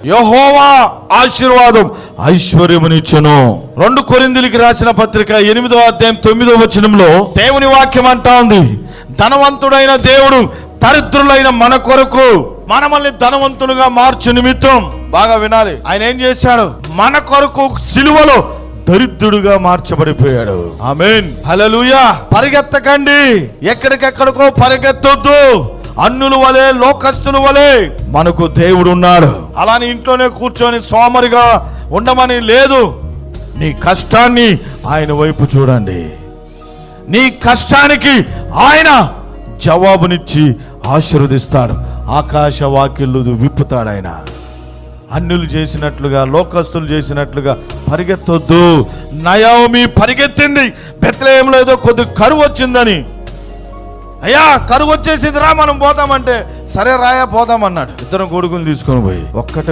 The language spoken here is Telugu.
యెహోవా ఆశీర్వాదం ఐశ్వర్యమునిచ్చును. 2 కొరింథీయులకు రాసిన పత్రిక 8వ అధ్యాయం 9వ వచనంలో దేవుని వాక్యం అంటా ఉంది, ధనవంతుడైన దేవుడు దరిద్రులైన మన కొరకు మనల్ని ధనవంతులుగా మార్చు నిమిత్తం, బాగా వినాలి, ఆయన ఏం చేశాడు? మన కొరకు సిలువలో దరిద్రుడుగా మార్చబడిపోయాడు. ఆమేన్, హల్లెలూయా. పరిగెత్తకండి, ఎక్కడికెక్కడికో పరిగెత్తొద్దు. అన్నుల వలె, లోకస్తుల వలె మనకు దేవుడు ఉన్నాడు. అలాని ఇంట్లోనే కూర్చొని సోమరిగా ఉండమని లేదు. నీ కష్టాన్ని ఆయన వైపు చూడండి. నీ కష్టానికి ఆయన జవాబునిచ్చి ఆశీర్వదిస్తాడు. ఆకాశ వాకిళ్ళు విప్పుతాడు ఆయన. అన్యులు చేసినట్లుగా, లోకస్తులు చేసినట్లుగా పరిగెత్తొద్దు. నయోమి పరిగెత్తింది, బెత్లెహేములో ఏదో కొద్ది కరువు వచ్చిందని. అయ్యా కరువు వచ్చేసింది రా మనం పోతామంటే, సరే రాయా పోతామన్నాడు. 2 కొడుకులు తీసుకొని పోయి ఒక్కటే